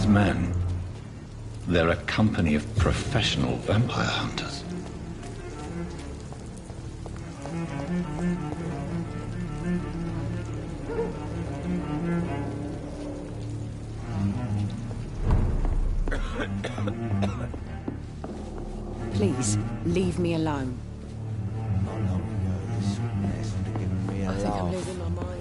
these men? They're a company of professional vampire hunters. Please, leave me alone. Not long ago, the sweetness would have given me a I think I'm laugh. losing my mind.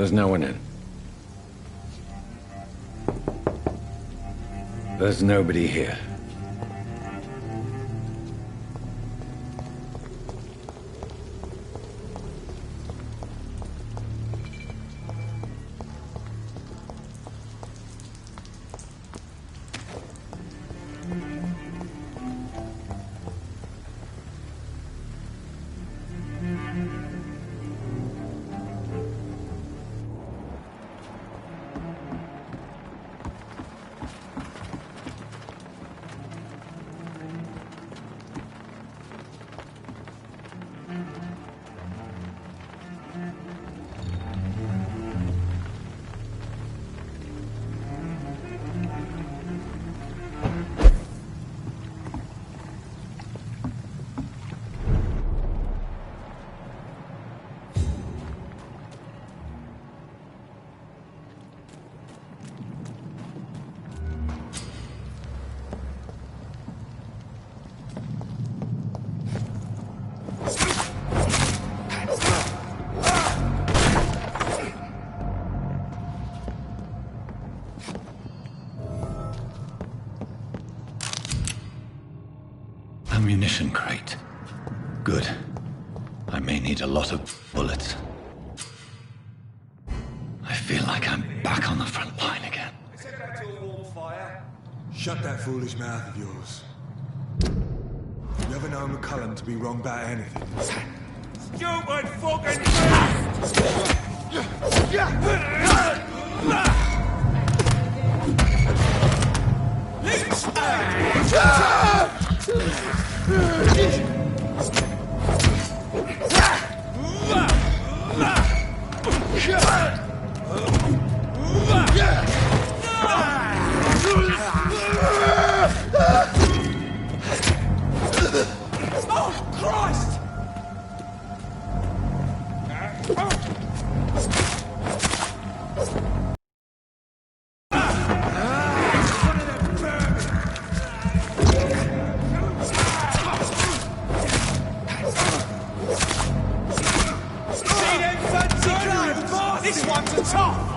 There's no one in. There's nobody here. Ammunition crate. Good. I may need a lot of bullets. I feel like I'm back on the front line again. Set that to a warm fire. Shut that foolish mouth of yours. You ever known McCullum to be wrong about anything? Stupid fucking Oh, Christ! This one's a top!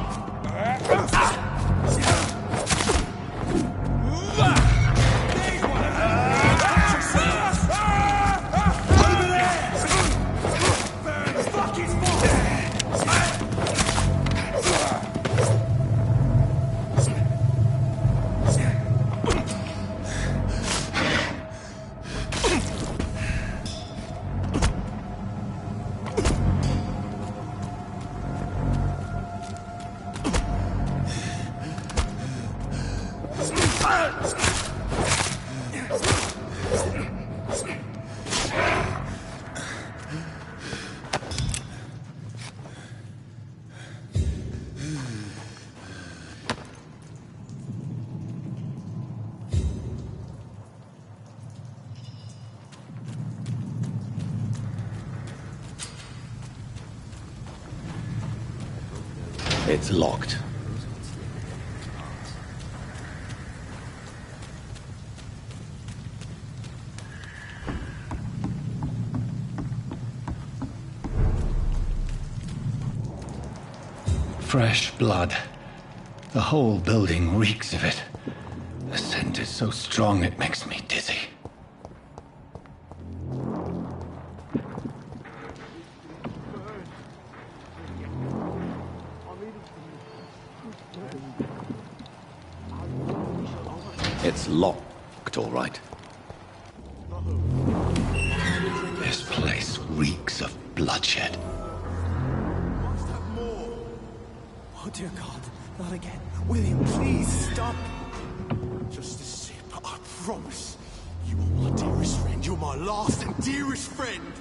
It's locked. Fresh blood. The whole building reeks of it. The scent is so strong it makes me dizzy. It's locked, all right. This place reeks of bloodshed. Oh, dear God. Not again. William, please stop. Just a sip. I promise. You are my dearest friend. You're my last and dearest friend.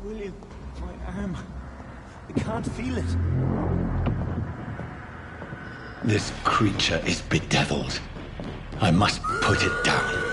William, my arm. I can't feel it. This creature is bedeviled. I must put it down.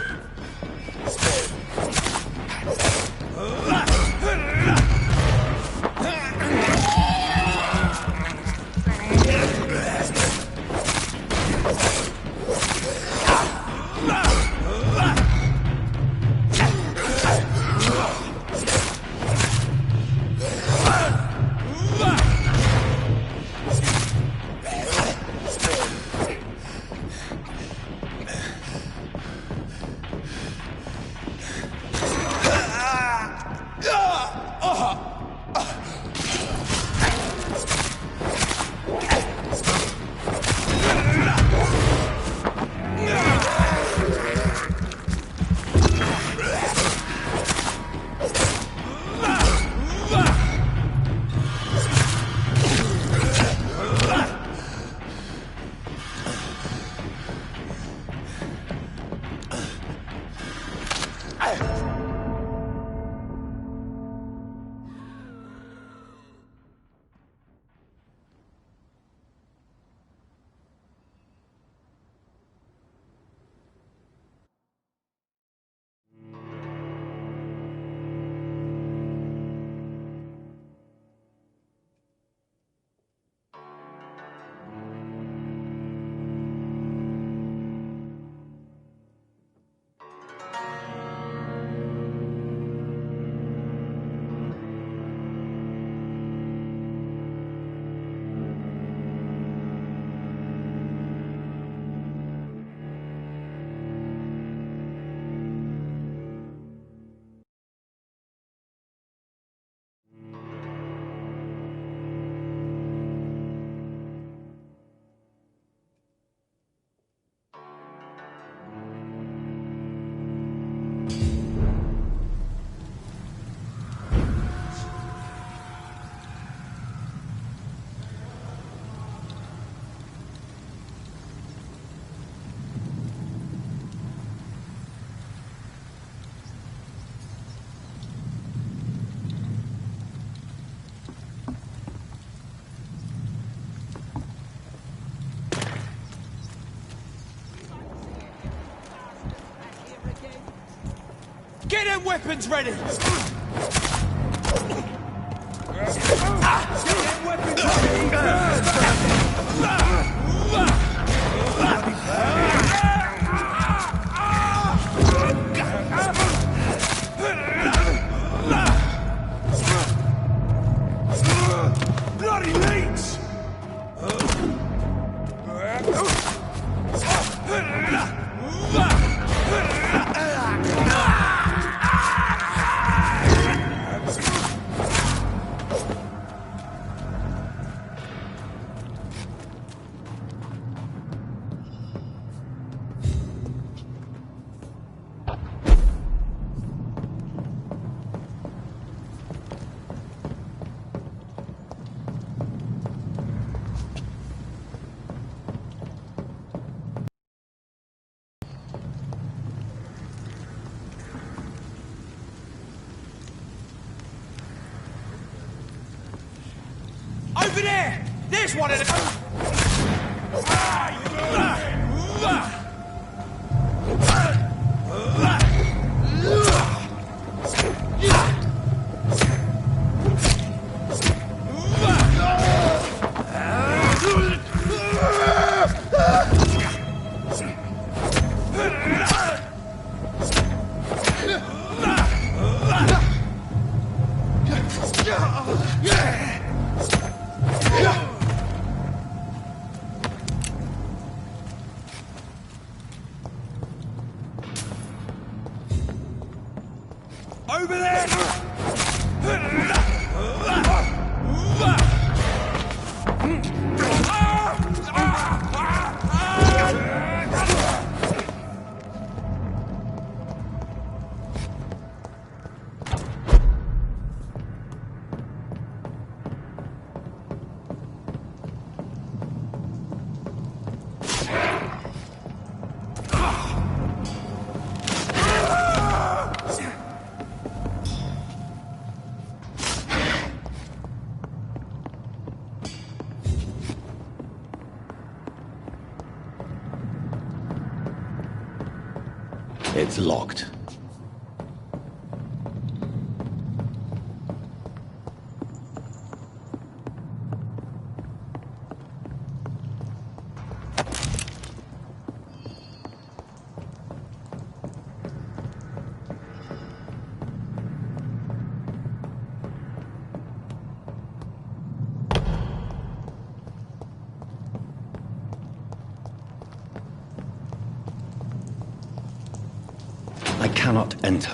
Get them weapons ready! Get them weapons ready! Bloody leech! Over there! There's one of the... Over there! It's locked. I cannot enter.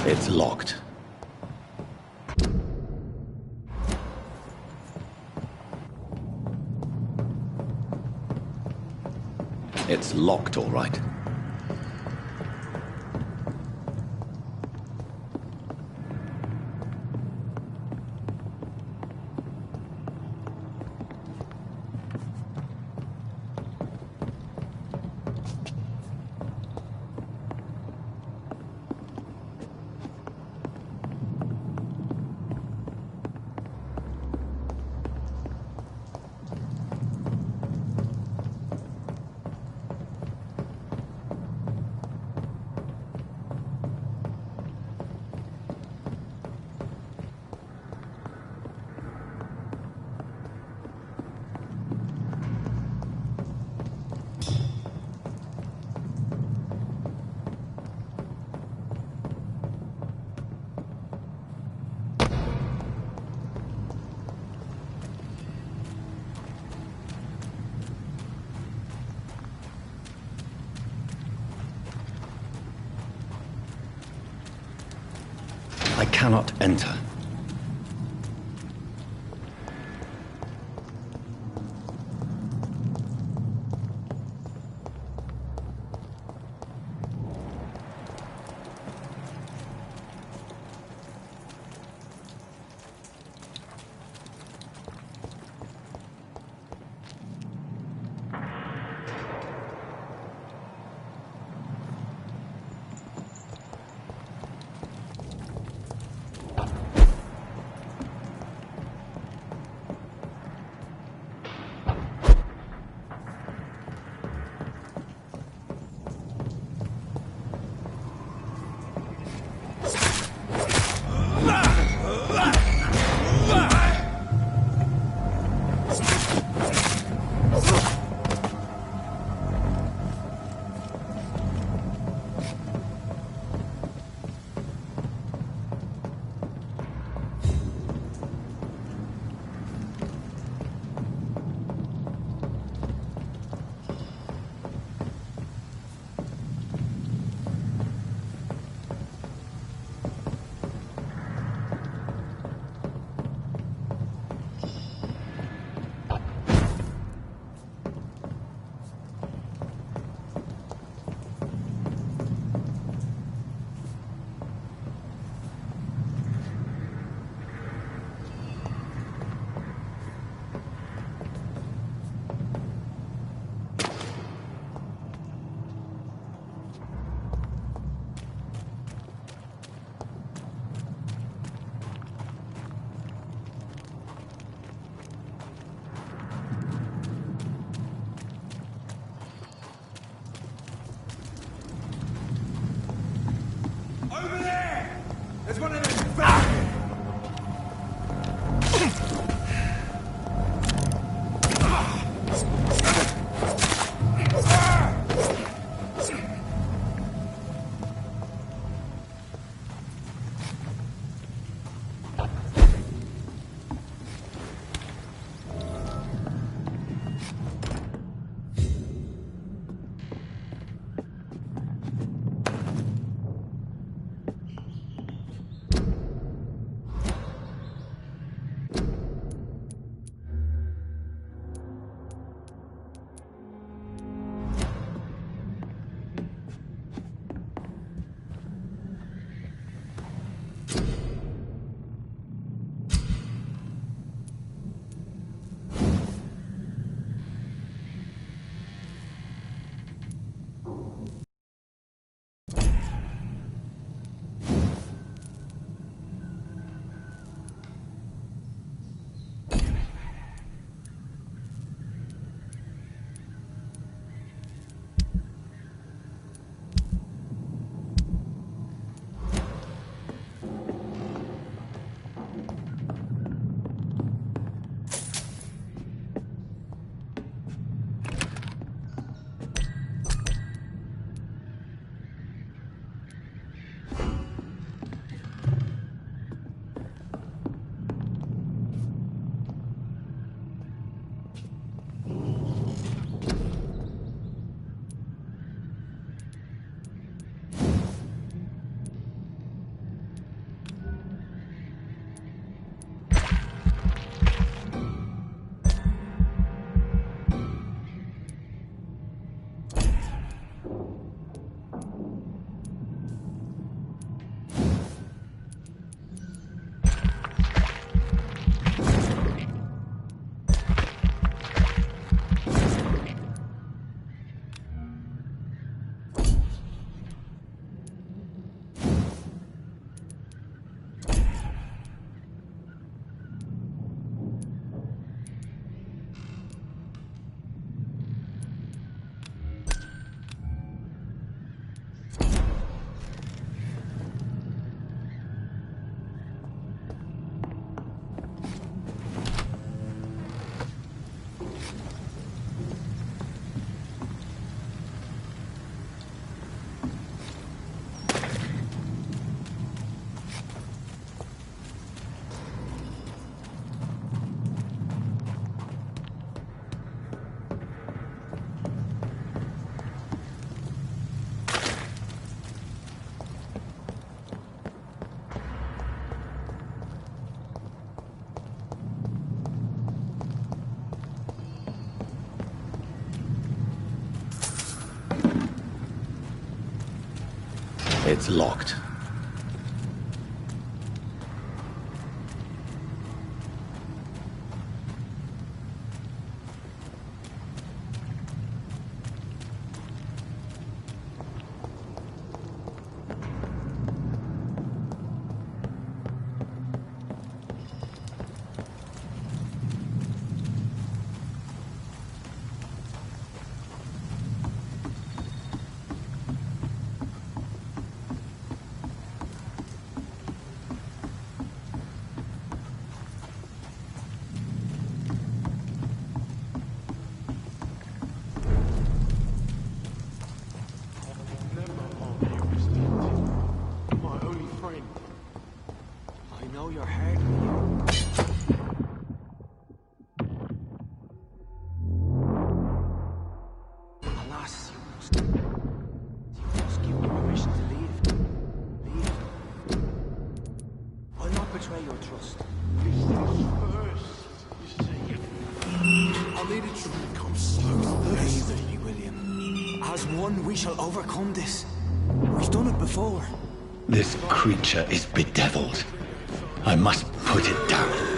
It's locked. It's locked, all right. I cannot enter. There's one of them back here. It's locked. We shall overcome this. We've done it before. This creature is bedeviled. I must put it down.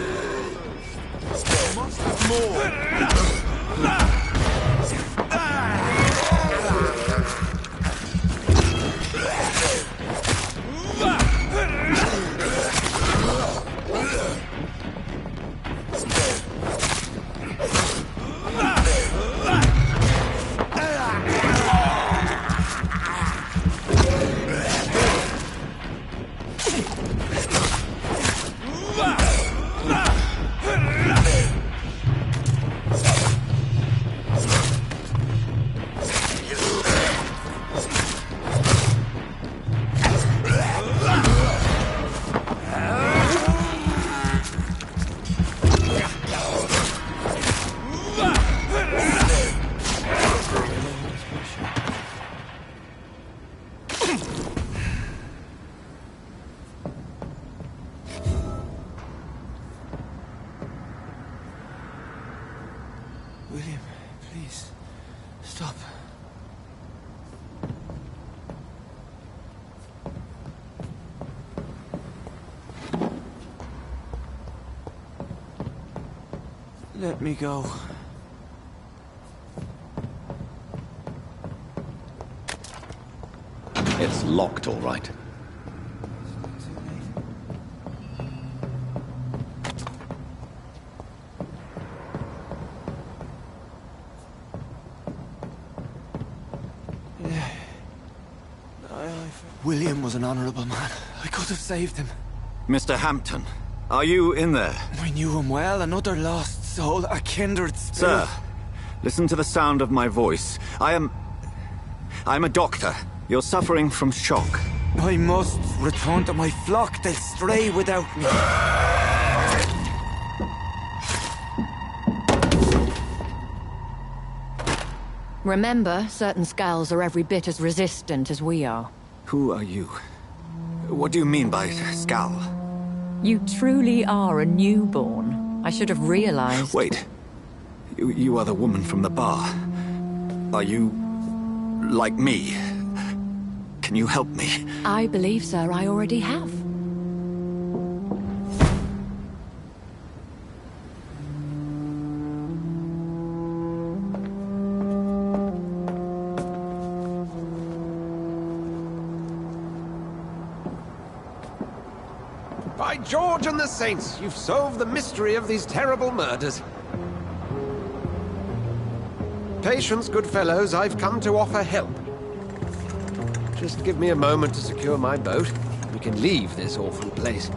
Let me go. It's locked, all right. William was an honorable man. I could have saved him. Mr. Hampton, are you in there? I knew him well, another lost soul, a kindred spirit. Sir, listen to the sound of my voice. I'm a doctor. You're suffering from shock. I must return to my flock. They'll stray without me. Remember, certain skulls are every bit as resistant as we are. Who are you? What do you mean by Skal? You truly are a newborn. I should have realized. Wait. You are the woman from the bar. Are you... like me? Can you help me? I believe, sir, I already have. By George and the Saints, you've solved the mystery of these terrible murders. Patience, good fellows, I've come to offer help. Just give me a moment to secure my boat. We can leave this awful place.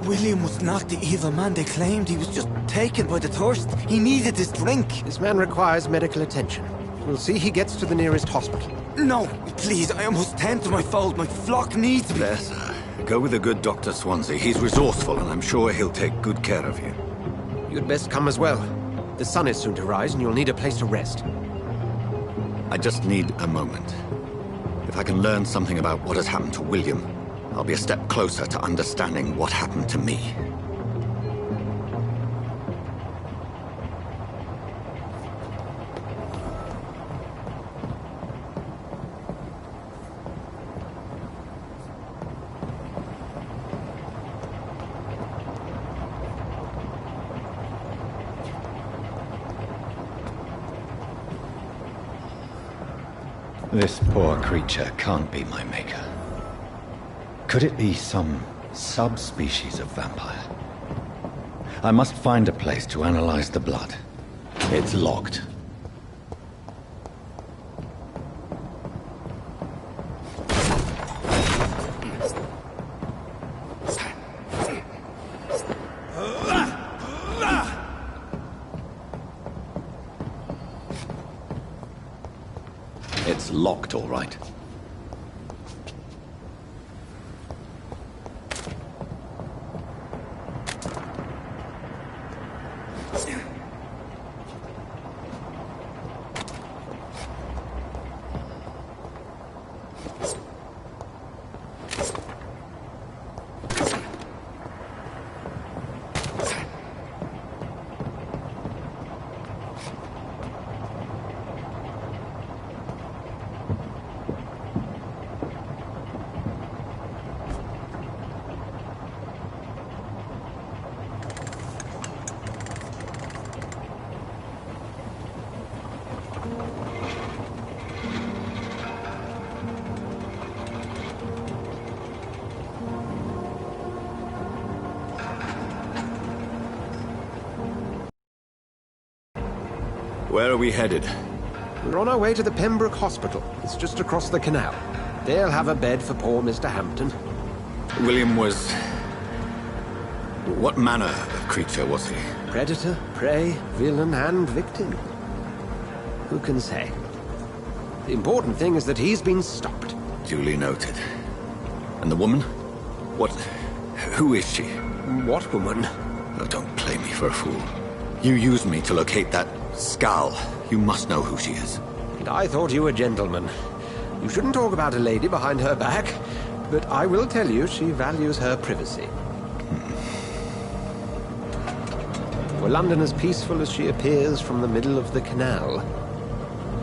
William was not the evil man they claimed. He was just taken by the thirst. He needed this drink. This man requires medical attention. We'll see he gets to the nearest hospital. No, please, I must tend to my fold. My flock needs me. There, sir. Go with the good Dr. Swansea. He's resourceful, and I'm sure he'll take good care of you. You'd best come as well. The sun is soon to rise, and you'll need a place to rest. I just need a moment. If I can learn something about what has happened to William, I'll be a step closer to understanding what happened to me. This poor creature can't be my maker. Could it be some subspecies of vampire? I must find a place to analyze the blood. It's locked. It's locked, all right. Where are we headed? We're on our way to the Pembroke Hospital. It's just across the canal. They'll have a bed for poor Mr. Hampton. William was... what manner of creature was he? Predator, prey, villain, and victim. Who can say? The important thing is that he's been stopped. Duly noted. And the woman? What... who is she? What woman? Oh, don't play me for a fool. You used me to locate that Skal. You must know who she is. And I thought you a gentleman. You shouldn't talk about a lady behind her back, but I will tell you she values her privacy. Were London as peaceful as she appears from the middle of the canal?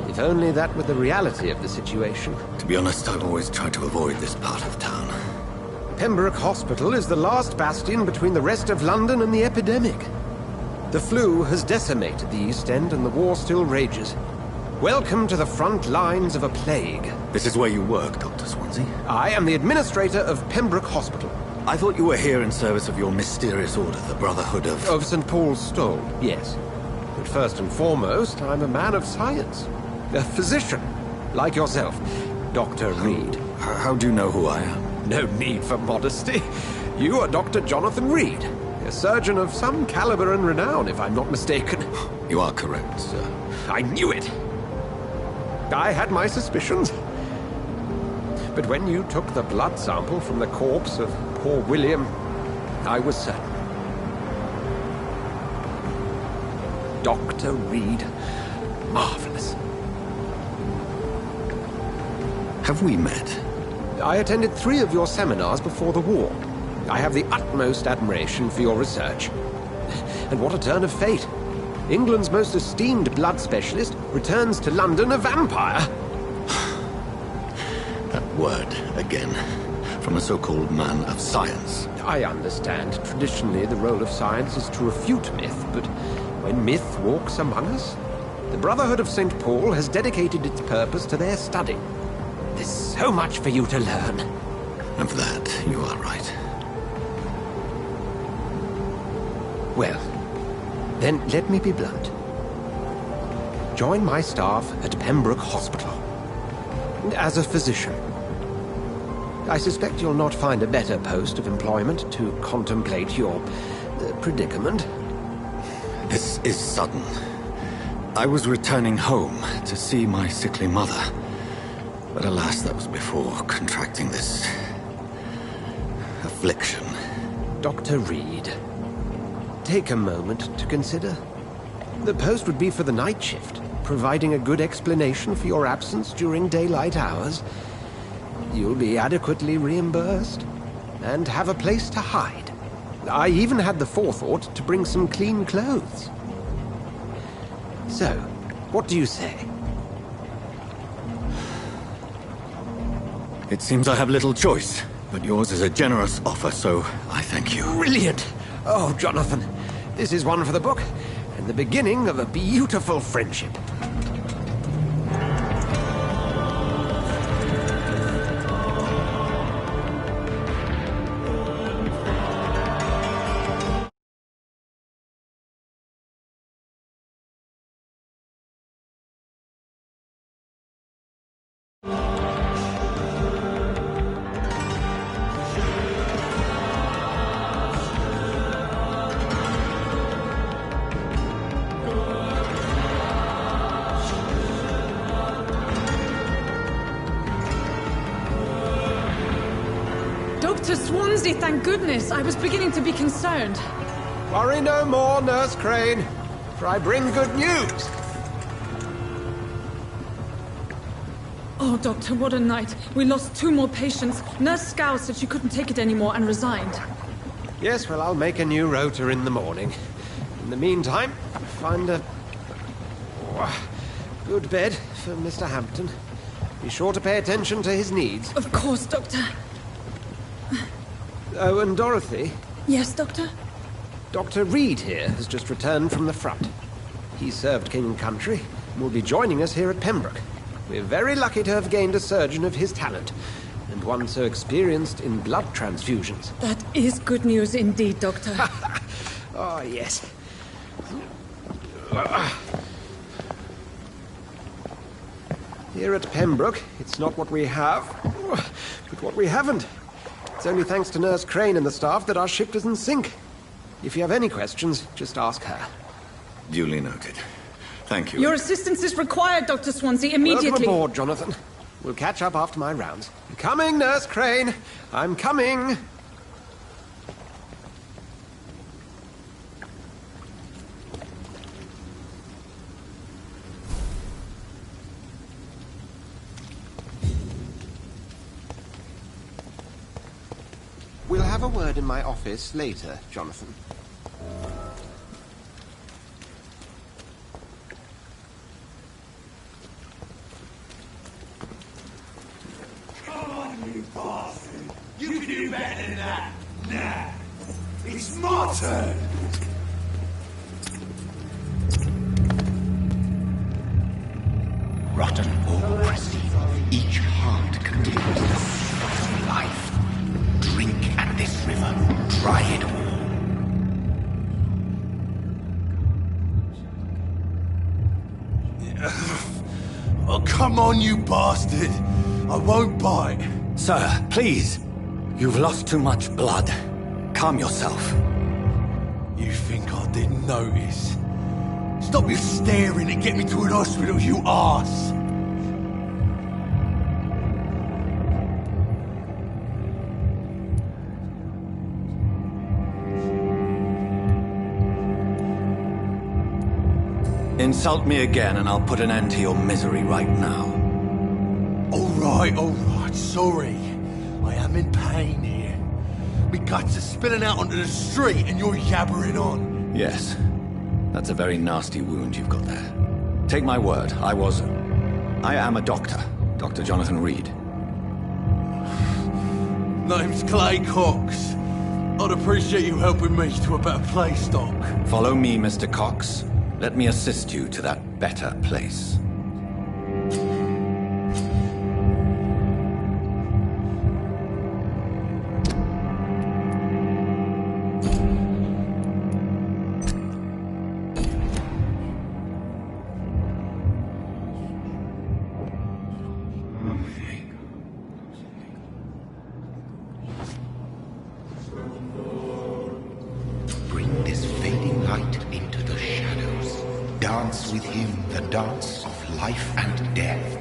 If only that were the reality of the situation. To be honest, I've always tried to avoid this part of town. Pembroke Hospital is the last bastion between the rest of London and the epidemic. The flu has decimated the East End and the war still rages. Welcome to the front lines of a plague. This is where you work, Dr. Swansea? I am the administrator of Pembroke Hospital. I thought you were here in service of your mysterious order, the Brotherhood of... Of St. Paul's Stole, yes. But first and foremost, I'm a man of science. A physician, like yourself, Dr. Reed. How do you know who I am? No need for modesty. You are Dr. Jonathan Reed, a surgeon of some caliber and renown, if I'm not mistaken. You are correct, sir. I knew it! I had my suspicions. But when you took the blood sample from the corpse of poor William, I was certain. Dr. Reed. Marvelous. Have we met? I attended 3 of your seminars before the war. I have the utmost admiration for your research. And what a turn of fate. England's most esteemed blood specialist returns to London a vampire. That word, again. From a so-called man of science. I understand. Traditionally, the role of science is to refute myth, but when myth walks among us, the Brotherhood of St. Paul has dedicated its purpose to their study. There's so much for you to learn. Of that, you are right. Well, then let me be blunt. Join my staff at Pembroke Hospital. As a physician. I suspect you'll not find a better post of employment to contemplate your predicament. This is sudden. I was returning home to see my sickly mother. But alas, that was before contracting this... affliction. Dr. Reed, take a moment to consider. The post would be for the night shift, providing a good explanation for your absence during daylight hours. You'll be adequately reimbursed, and have a place to hide. I even had the forethought to bring some clean clothes. So, what do you say? It seems I have little choice, but yours is a generous offer, so I thank you. Brilliant! Oh, Jonathan, this is one for the book, and the beginning of a beautiful friendship. Dr. Swansea, thank goodness. I was beginning to be concerned. Worry no more, Nurse Crane, for I bring good news. Oh, Doctor, what a night. We lost 2 more patients. Nurse Scow said she couldn't take it anymore and resigned. Yes, well, I'll make a new rota in the morning. In the meantime, find a good bed for Mr. Hampton. Be sure to pay attention to his needs. Of course, Doctor. Oh, and Dorothy, Yes, Doctor? Dr. Reed here has just returned from the front. He served King and Country and will be joining us here at Pembroke. We're very lucky to have gained a surgeon of his talent, and one so experienced in blood transfusions. That is good news indeed, Doctor. Oh, yes. Here at Pembroke, it's not what we have, but what we haven't. It's only thanks to Nurse Crane and the staff that our ship doesn't sink. If you have any questions, just ask her. Duly noted. Thank you. Your assistance is required, Dr. Swansea, immediately. Welcome aboard, Jonathan. We'll catch up after my rounds. I'm coming, Nurse Crane. I'm coming. We'll have a word in my office later, Jonathan. Come on, you bastard! You can do better than that! Nah! It's my turn! rotten or pristine, each heart contains the secret of life. Drink at this river, try it all. Oh, come on, you bastard! I won't bite. Sir, please. You've lost too much blood. Calm yourself. You think I didn't notice? Stop your staring and get me to an hospital, you arse! Insult me again and I'll put an end to your misery right now. All right, sorry. I am in pain here. Me guts are spilling out onto the street and you're yabbering on. Yes. That's a very nasty wound you've got there. Take my word, I am a doctor. Dr. Jonathan Reed. Name's Clay Cox. I'd appreciate you helping me to a better place, Doc. Follow me, Mr. Cox. Let me assist you to that better place. Bring this fading light into the shadows. Dance with him the dance of life and death.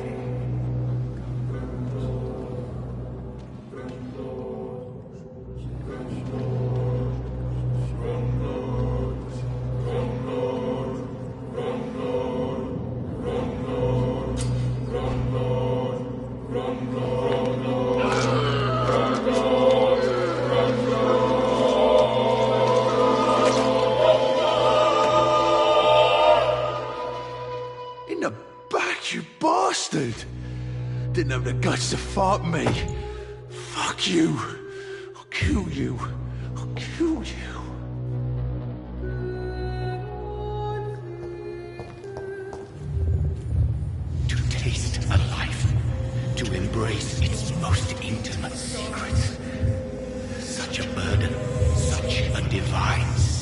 In the back, you bastard! Didn't have the guts to fight me. Fuck you. I'll kill you. I'll kill you. To taste a life, to embrace its most intimate secrets. Such a burden, such a divine sin.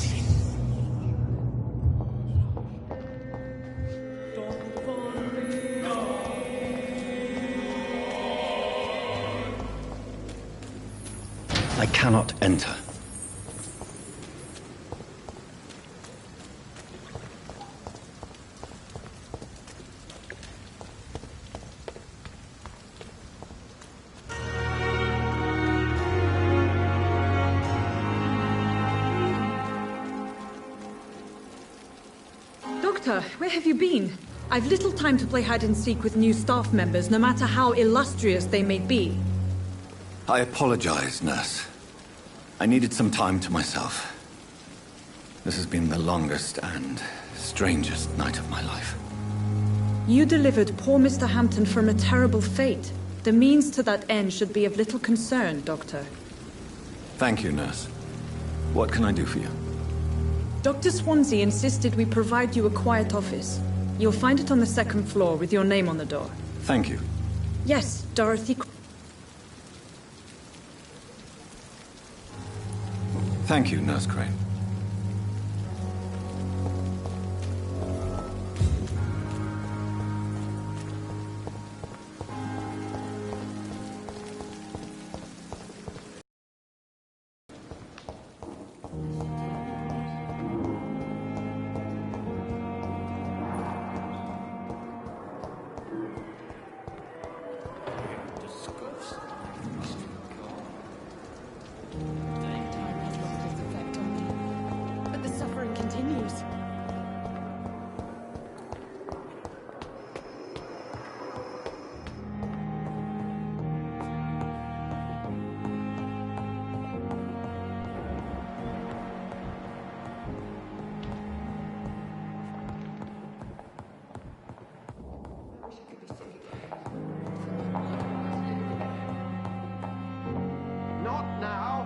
I cannot enter. Doctor, where have you been? I've little time to play hide and seek with new staff members, no matter how illustrious they may be. I apologize, nurse. I needed some time to myself. This has been the longest and strangest night of my life. You delivered poor Mr. Hampton from a terrible fate. The means to that end should be of little concern, Doctor. Thank you, nurse. What can I do for you? Dr. Swansea insisted we provide you a quiet office. You'll find it on the second floor with your name on the door. Thank you. Yes, Dorothy. Thank you, Nurse Crane. But the suffering continues. Not now.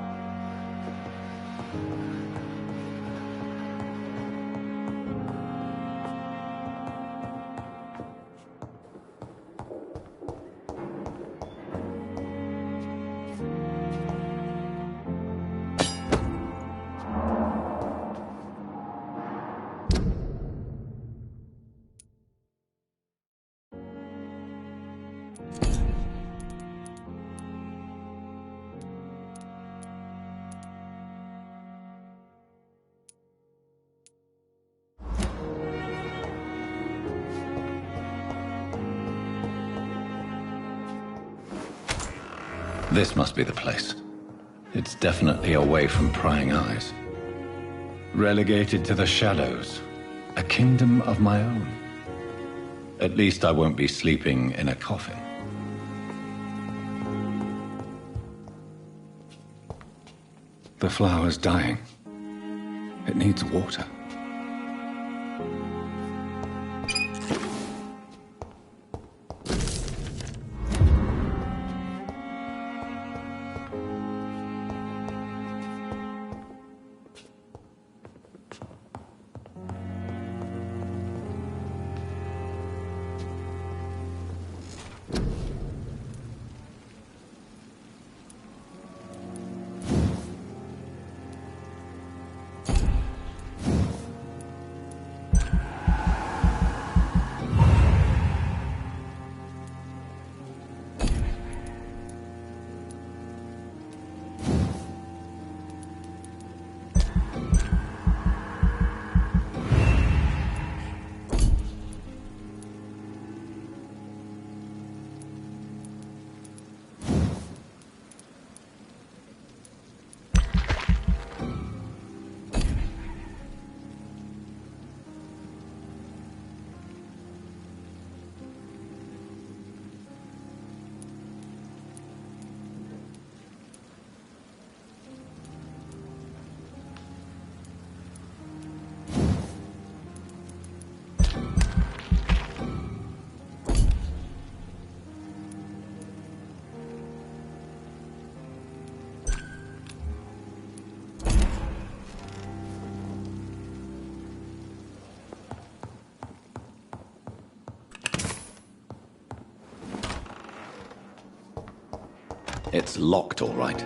This must be the place. It's definitely away from prying eyes. Relegated to the shadows. A kingdom of my own. At least I won't be sleeping in a coffin. The flower's dying. It needs water. It's locked, all right.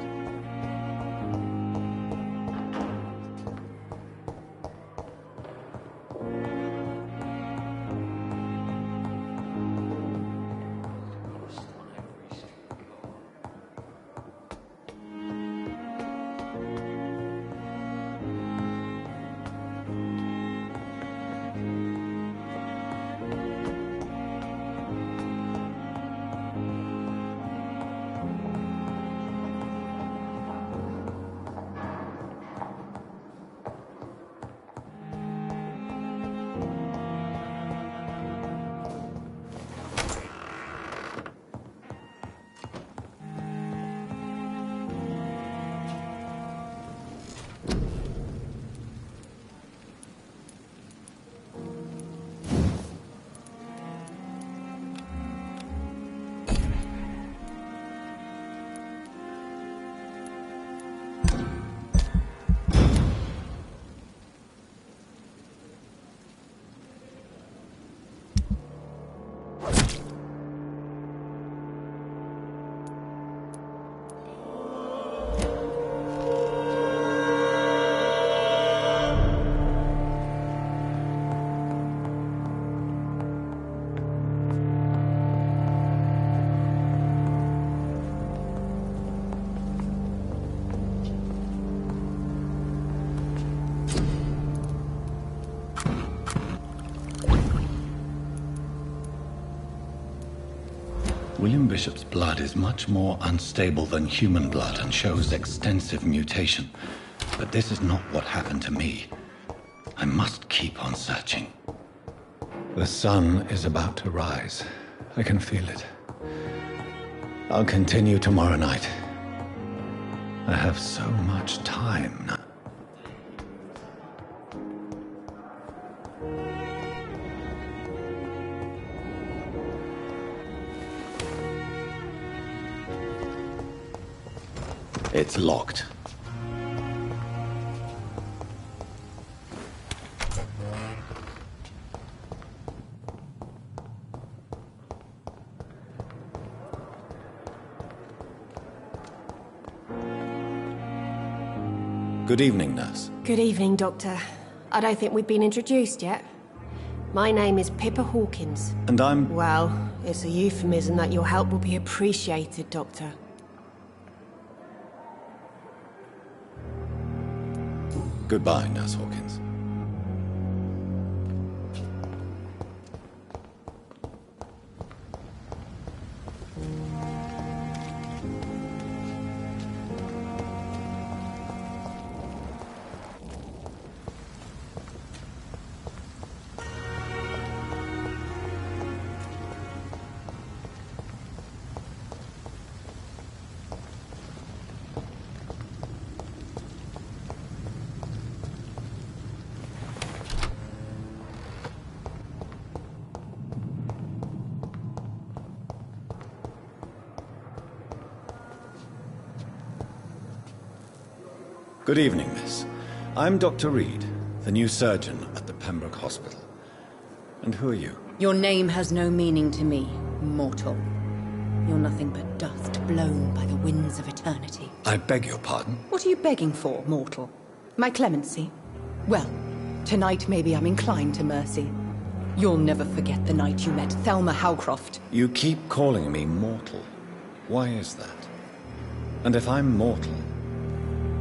William Bishop's blood is much more unstable than human blood and shows extensive mutation. But this is not what happened to me. I must keep on searching. The sun is about to rise. I can feel it. I'll continue tomorrow night. I have so much time now. It's locked. Good evening, nurse. Good evening, Doctor. I don't think we've been introduced yet. My name is Pippa Hawkins. And I'm... Well, it's a euphemism that your help will be appreciated, Doctor. Goodbye, Nurse Hawkins. Good evening, miss. I'm Dr. Reed, the new surgeon at the Pembroke Hospital. And who are you? Your name has no meaning to me, mortal. You're nothing but dust blown by the winds of eternity. I beg your pardon? What are you begging for, mortal? My clemency? Well, tonight maybe I'm inclined to mercy. You'll never forget the night you met Thelma Howcroft. You keep calling me mortal. Why is that? And if I'm mortal,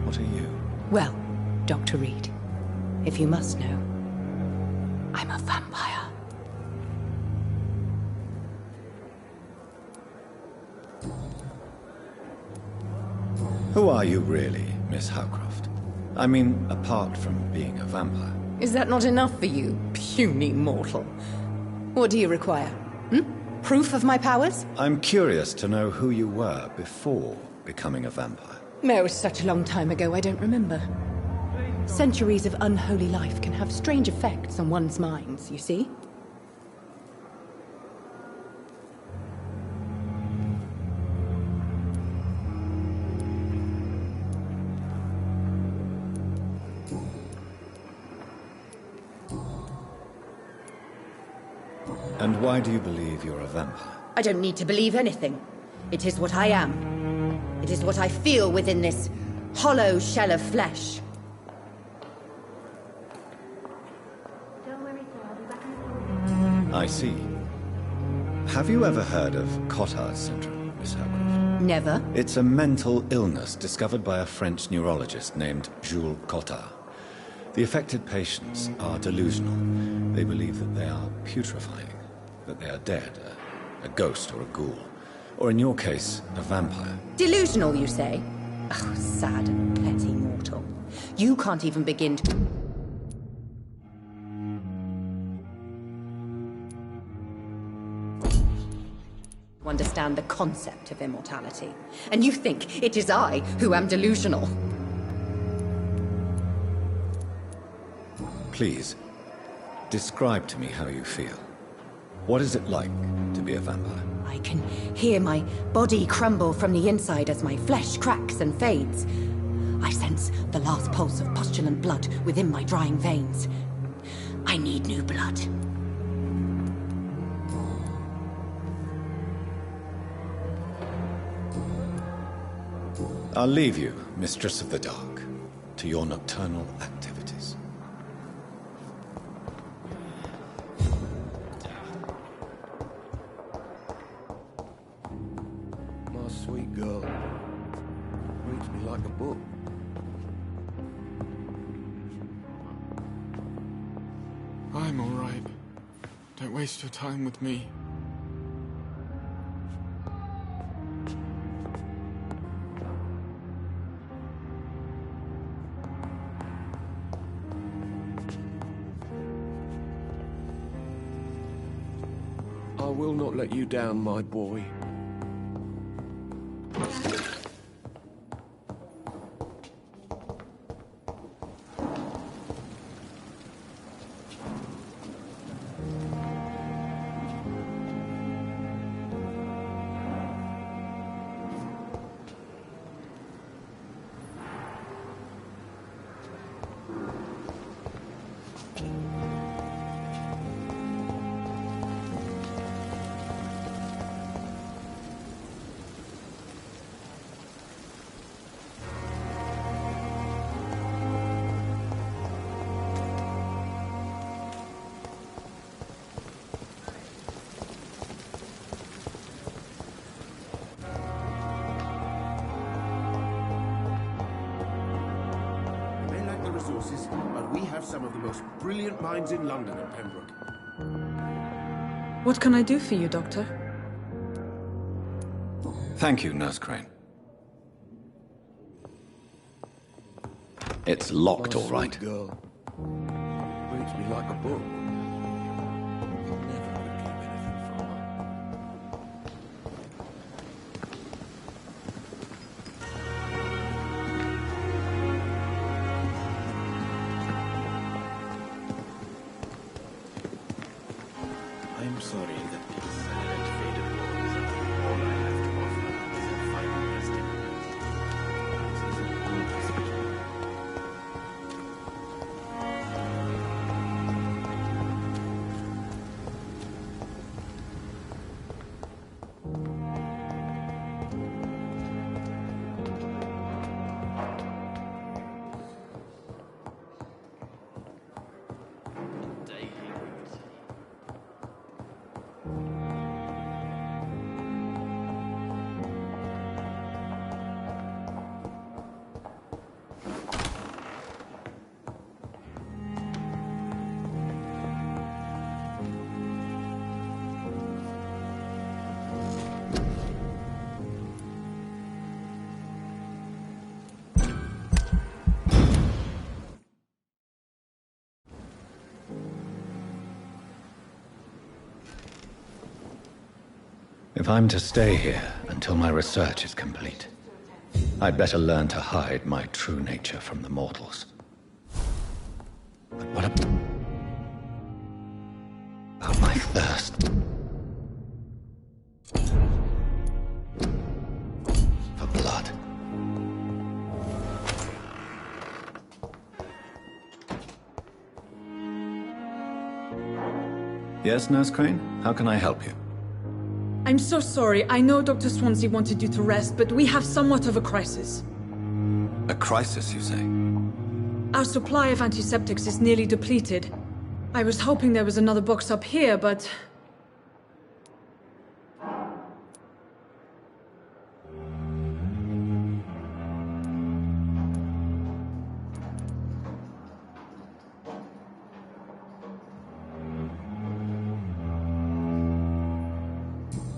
what are you? Well, Dr. Reed, if you must know, I'm a vampire. Who are you really, Miss Howcroft? I mean, apart from being a vampire. Is that not enough for you, puny mortal? What do you require? Proof of my powers? I'm curious to know who you were before becoming a vampire. It was such a long time ago, I don't remember. Centuries of unholy life can have strange effects on one's minds, you see? And why do you believe you're a vampire? I don't need to believe anything. It is what I am. It is what I feel within this hollow shell of flesh. I see. Have you ever heard of Cotard's syndrome, Miss Howcroft? Never. It's a mental illness discovered by a French neurologist named Jules Cotard. The affected patients are delusional. They believe that they are putrefying, that they are dead, a ghost or a ghoul. Or in your case, a vampire. Delusional, you say? Oh, sad and petty mortal. You can't even begin to... understand the concept of immortality. And you think it is I who am delusional. Please, describe to me how you feel. What is it like to be a vampire? I can hear my body crumble from the inside as my flesh cracks and fades. I sense the last pulse of postulant blood within my drying veins. I need new blood. I'll leave you, Mistress of the Dark, to your nocturnal activities. My sweet girl. Reads me like a book. I'm all right. Don't waste your time with me. I will not let you down, my boy. Resources, but we have some of the most brilliant minds in London and Pembroke. What can I do for you, Doctor? Thank you, Nurse Crane. It's locked, all right. Girl. Reads me like a book. I'll never gonna keep anything from her. I'm sorry that these sad and faded walls are all I have to offer as a final resting place. This is a good hospital. If I'm to stay here until my research is complete, I'd better learn to hide my true nature from the mortals. But what about my thirst for blood? Yes, Nurse Crane? How can I help you? I'm so sorry. I know Dr. Swansea wanted you to rest, but we have somewhat of a crisis. A crisis, you say? Our supply of antiseptics is nearly depleted. I was hoping there was another box up here, but...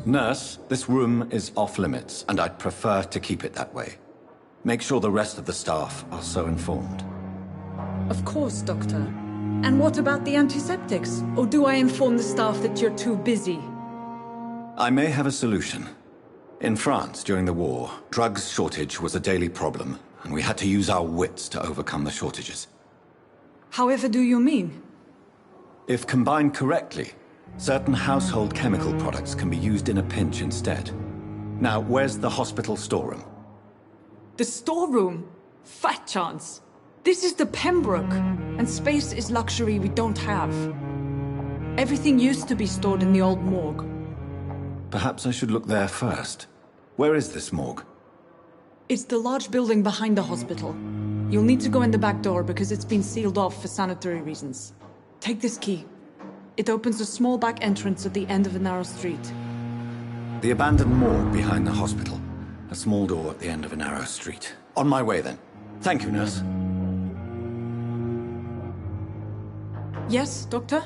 Nurse, this room is off limits, and I'd prefer to keep it that way. Make sure the rest of the staff are so informed. Of course, Doctor. And what about the antiseptics? Or do I inform the staff that you're too busy? I may have a solution. In France, during the war, drugs shortage was a daily problem, and we had to use our wits to overcome the shortages. However do you mean? If combined correctly, certain household chemical products can be used in a pinch instead. Now, where's the hospital storeroom? The storeroom? Fat chance. This is the Pembroke, and space is luxury we don't have. Everything used to be stored in the old morgue. Perhaps I should look there first. Where is this morgue? It's the large building behind the hospital. You'll need to go in the back door because it's been sealed off for sanitary reasons. Take this key. It opens a small back entrance at the end of a narrow street. The abandoned morgue behind the hospital. A small door at the end of a narrow street. On my way, then. Thank you, nurse. Yes, Doctor?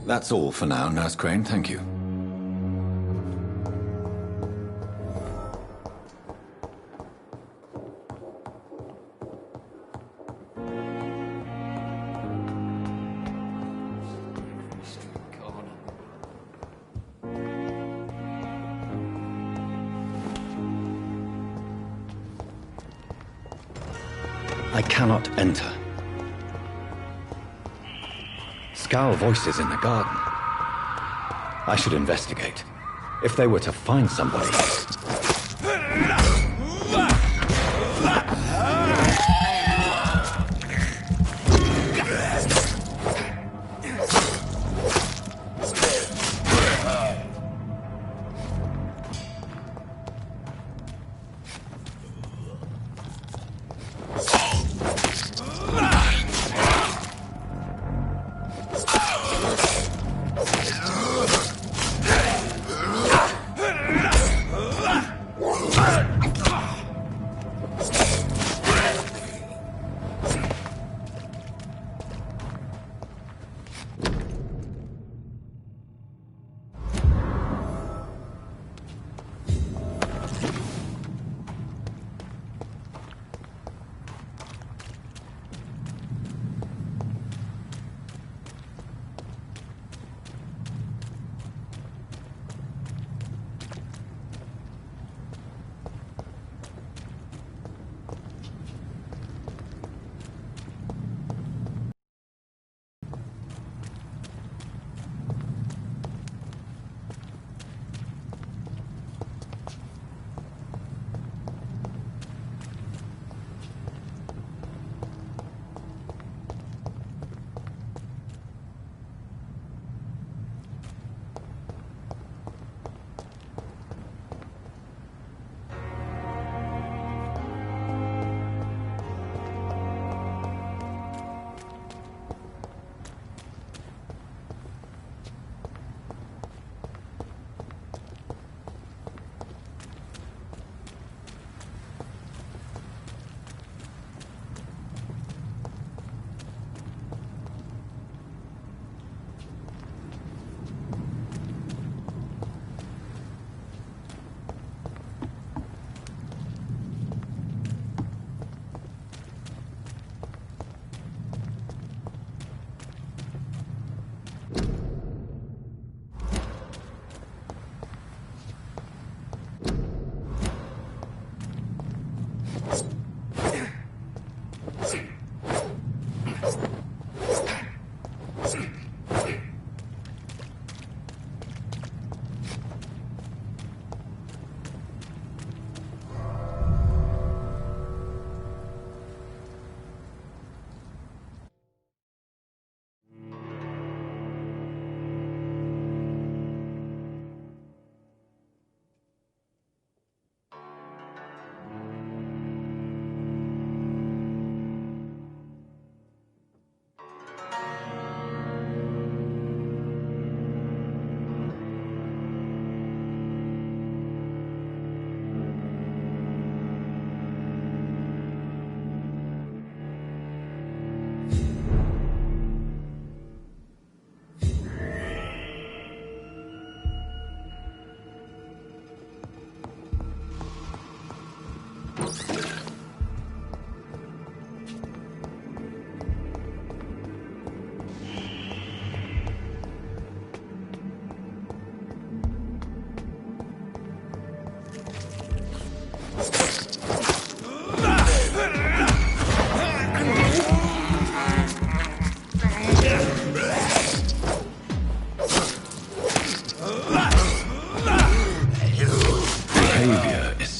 That's all for now, Nurse Crane. Thank you. I cannot enter. Scowl voices in the garden. I should investigate. If they were to find somebody...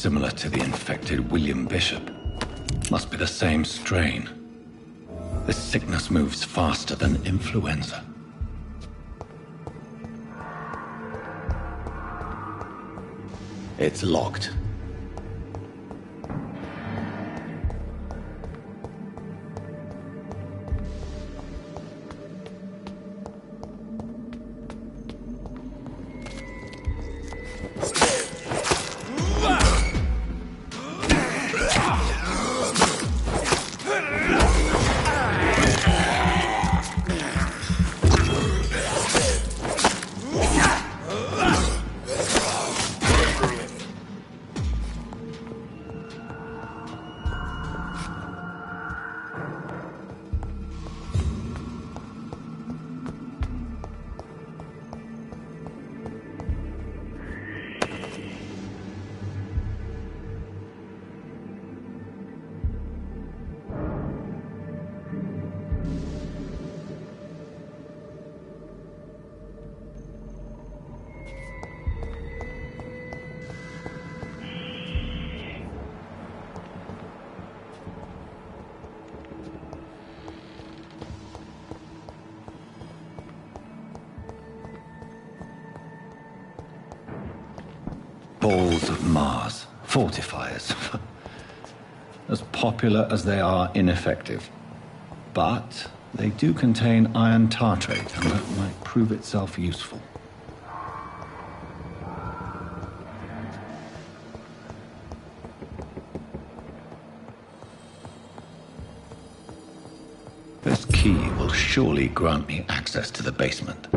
Similar to the infected William Bishop. Must be the same strain. This sickness moves faster than influenza. It's locked. Balls of Mars. Fortifiers. As popular as they are ineffective. But they do contain iron tartrate, and that might prove itself useful. This key will surely grant me access to the basement.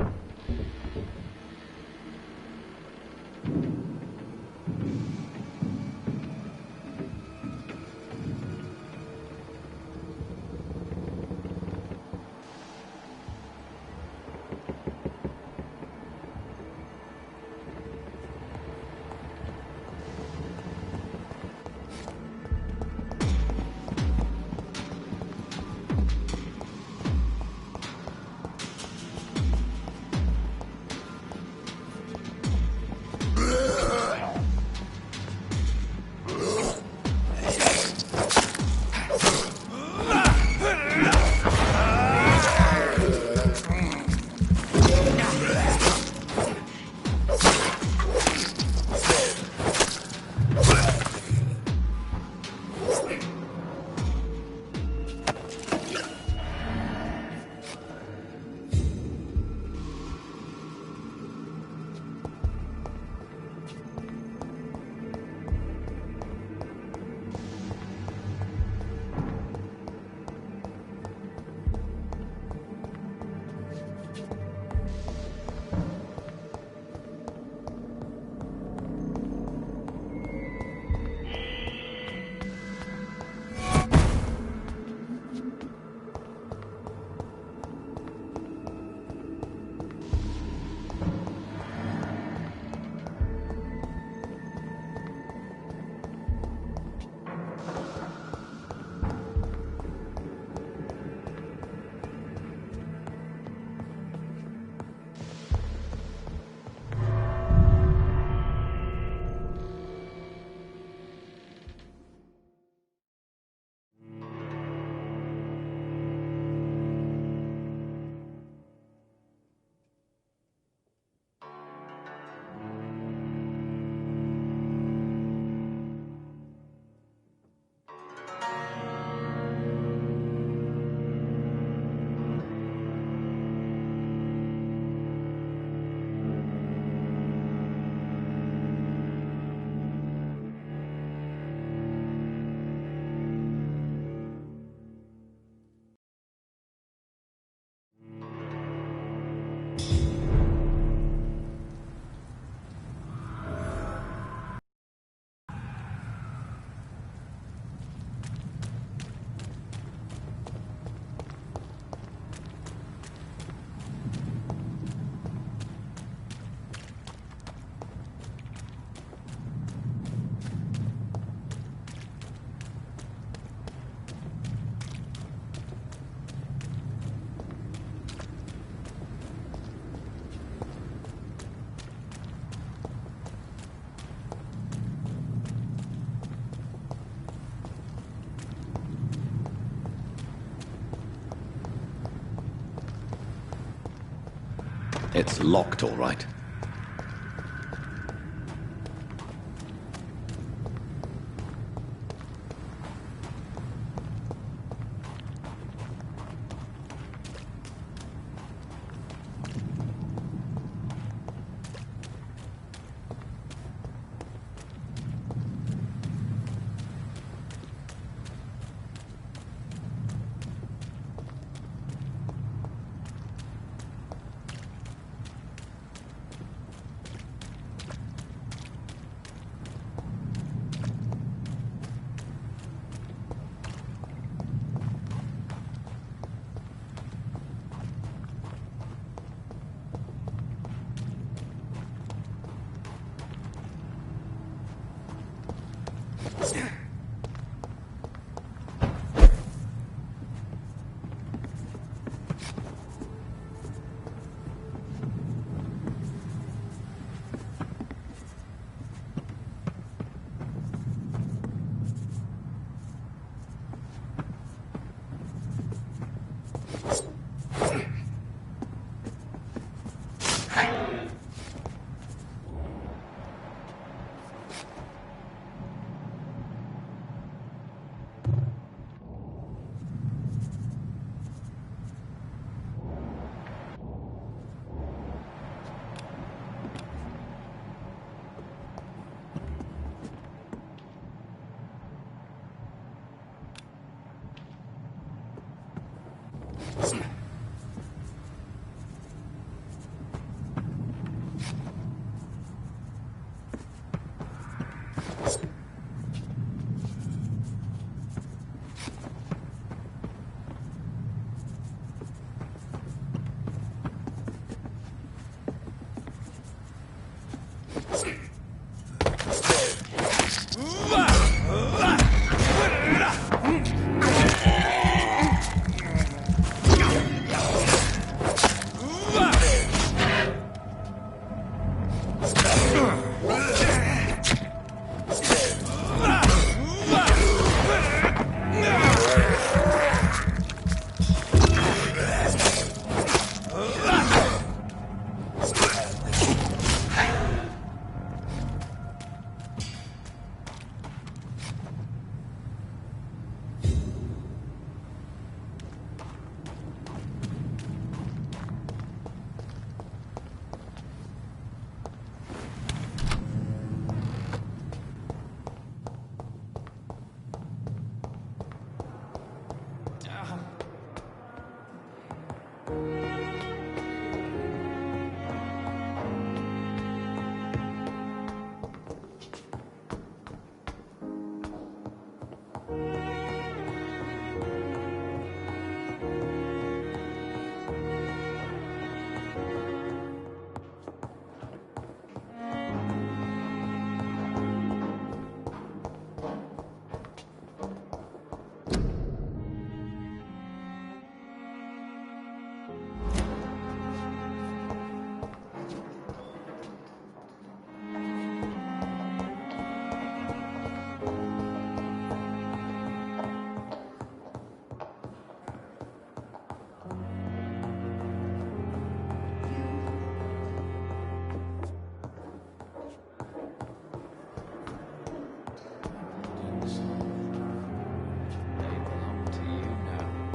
It's locked, all right.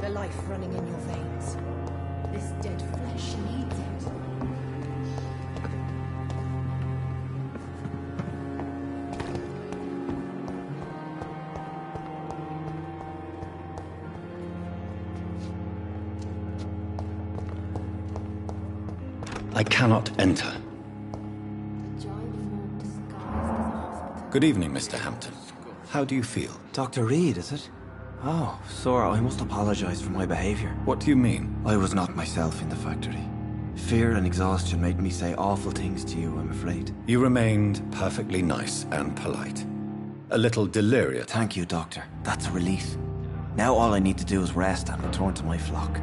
The life running in your veins. This dead flesh needs it. I cannot enter. Good evening, Mr. Hampton. How do you feel? Dr. Reed, is it? Oh, Sora, I must apologize for my behavior. What do you mean? I was not myself in the factory. Fear and exhaustion made me say awful things to you, I'm afraid. You remained perfectly nice and polite. A little delirious. Thank you, Doctor. That's a relief. Now all I need to do is rest and return to my flock.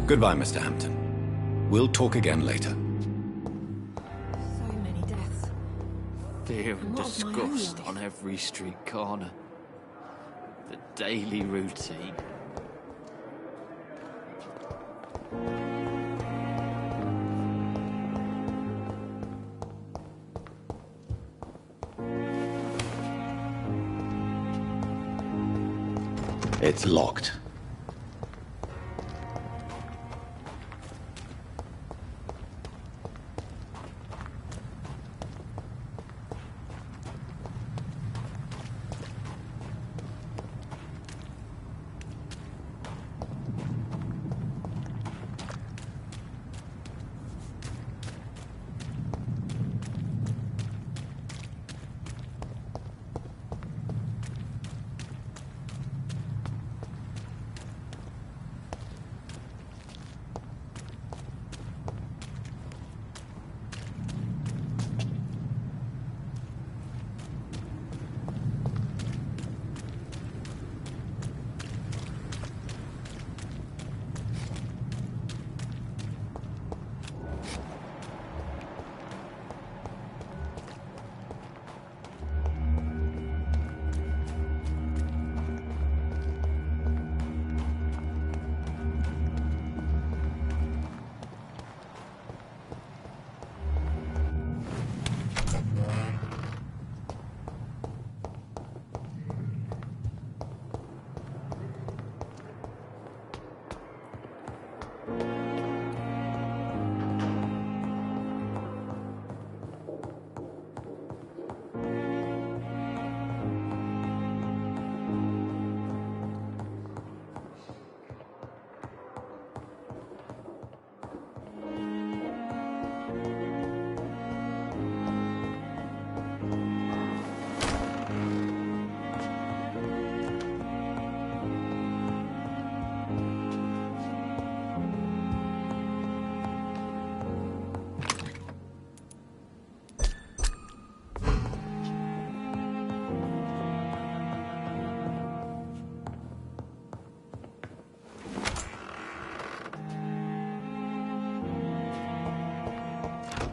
Goodbye, Mr. Hampton. We'll talk again later. So many deaths. Fear and disgust on every street corner. The daily routine. It's locked.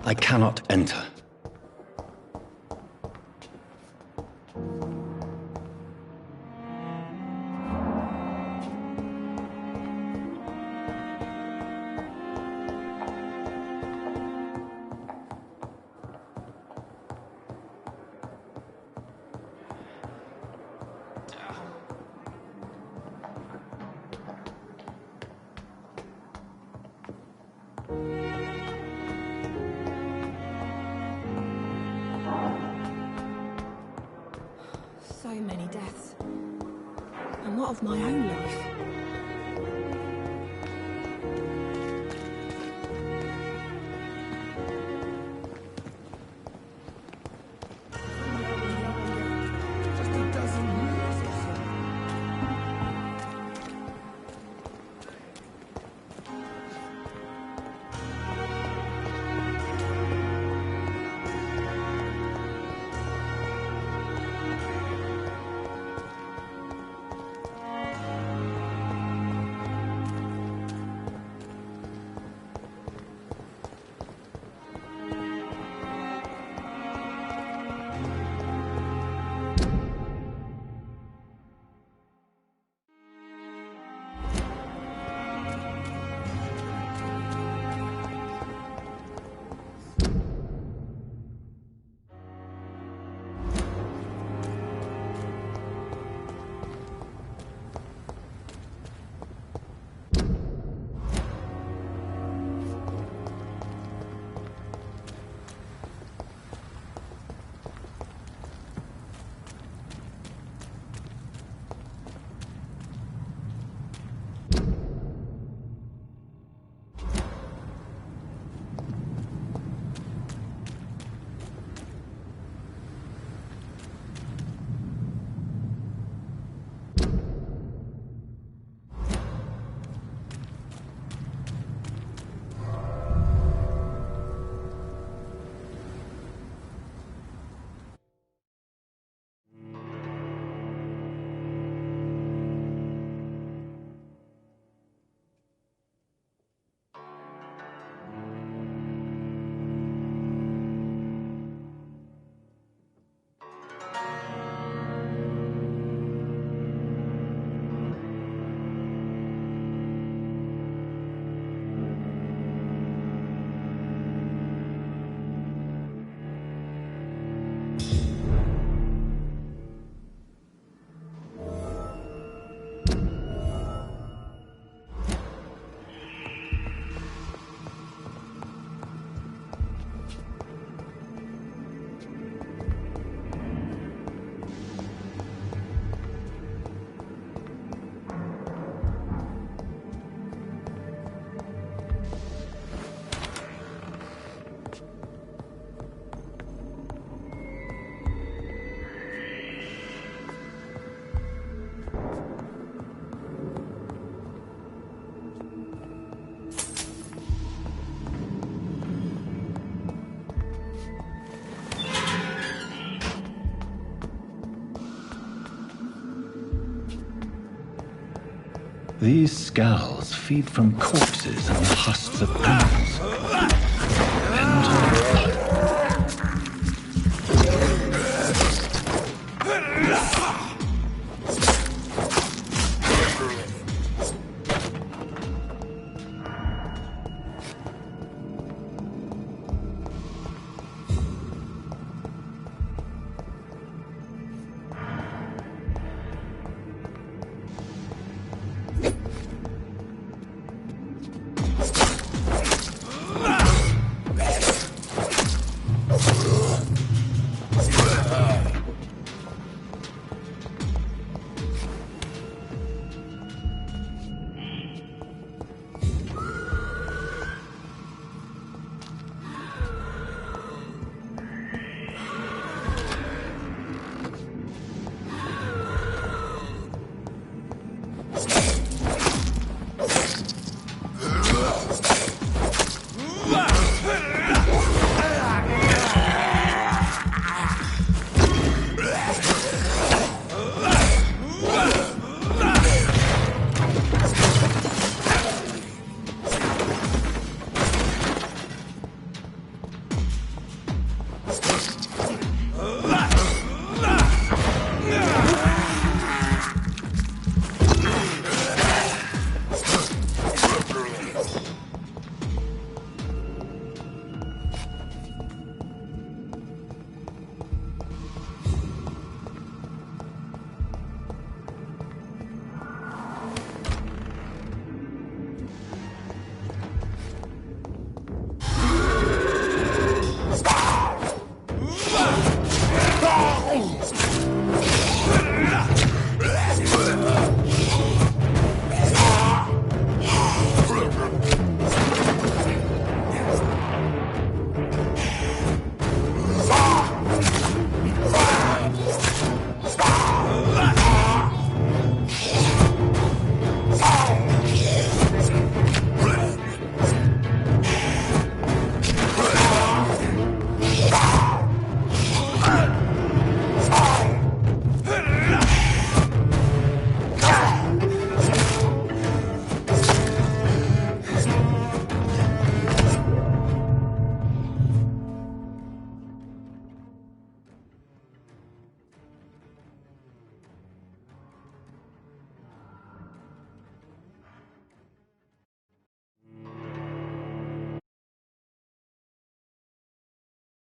I cannot enter. So many deaths. And what of my own life? Just a dozen years or so. These scowls feed from corpses and the husks of animals.